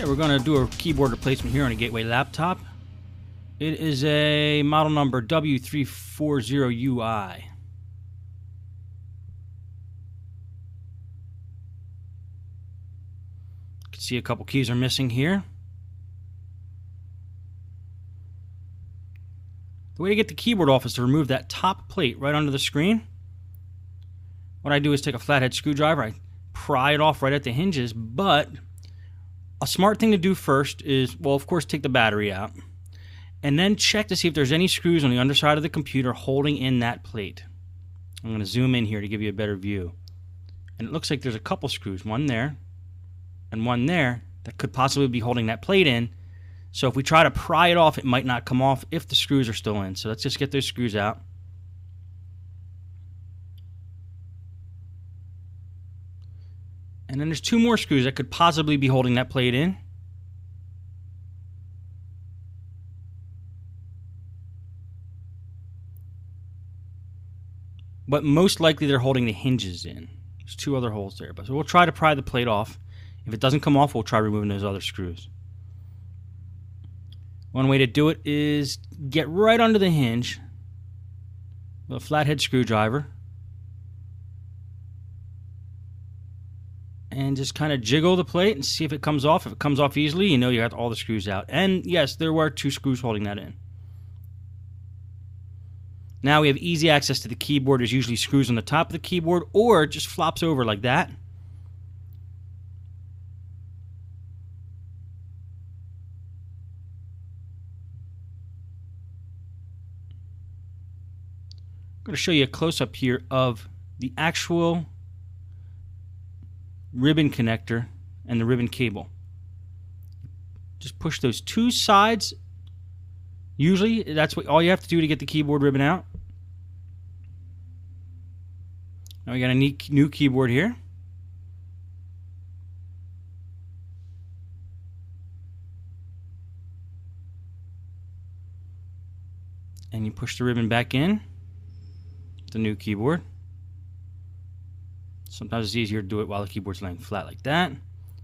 Okay, we're going to do a keyboard replacement here on a Gateway laptop. It is a model number W340UI. You can see a couple keys are missing here. The way to get the keyboard off is to remove that top plate right under the screen. What I do is take a flathead screwdriver, I pry it off right at the hinges, but a smart thing to do first is, well, of course, take the battery out and then check to see if there's any screws on the underside of the computer holding in that plate. I'm going to zoom in here to give you a better view. And it looks like there's a couple screws, one there and one there, that could possibly be holding that plate in. So if we try to pry it off, it might not come off if the screws are still in. So let's just get those screws out. And then there's two more screws that could possibly be holding that plate in. But most likely they're holding the hinges in. There's two other holes there. But so we'll try to pry the plate off. If it doesn't come off, we'll try removing those other screws. One way to do it is get right under the hinge with a flathead screwdriver and just kind of jiggle the plate and see if it comes off. If it comes off easily, you know you got all the screws out. And yes, there were two screws holding that in. Now we have easy access to the keyboard. There's usually screws on the top of the keyboard, or it just flops over like that. I'm going to show you a close-up here of the actual ribbon connector and the ribbon cable. Just push those two sides. Usually, that's what all you have to do to get the keyboard ribbon out. Now we got a new keyboard here. And you push the ribbon back in. The new keyboard. Sometimes it's easier to do it while the keyboard's laying flat like that.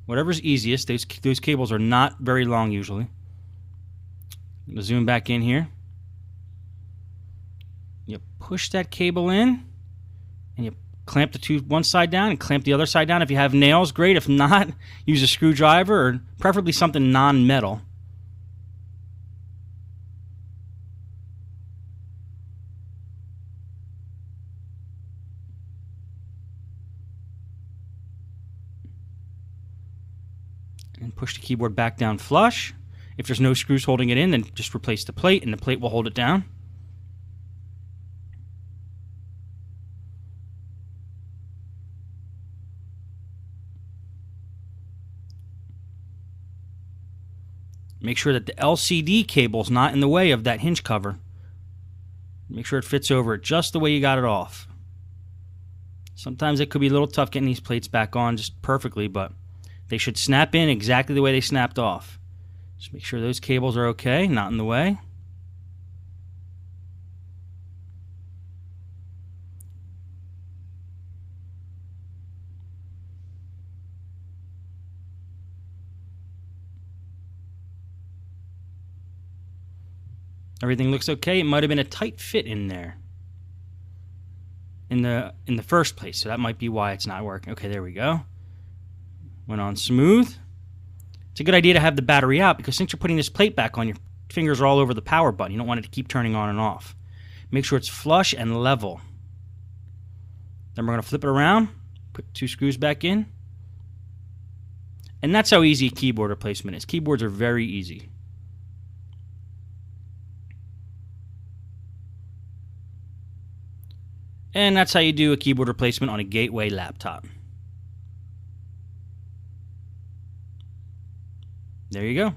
Whatever's easiest. Those cables are not very long usually. I'm going to zoom back in here. You push that cable in and you clamp one side down and clamp the other side down. If you have nails, great. If not, use a screwdriver or preferably something non-metal. And push the keyboard back down flush. If there's no screws holding it in, then just replace the plate and the plate will hold it down. Make sure that the LCD cable is not in the way of that hinge cover. Make sure it fits over it just the way you got it off. Sometimes it could be a little tough getting these plates back on just perfectly, but they should snap in exactly the way they snapped off. Just make sure those cables are okay, not in the way. Everything looks okay. It might have been a tight fit in there in the first place, so that might be why it's not working. Okay, there we go. Went on smooth. It's a good idea to have the battery out because since you're putting this plate back on, your fingers are all over the power button. You don't want it to keep turning on and off. Make sure it's flush and level. Then we're going to flip it around, put two screws back in. And that's how easy a keyboard replacement is. Keyboards are very easy. And that's how you do a keyboard replacement on a Gateway laptop. There you go.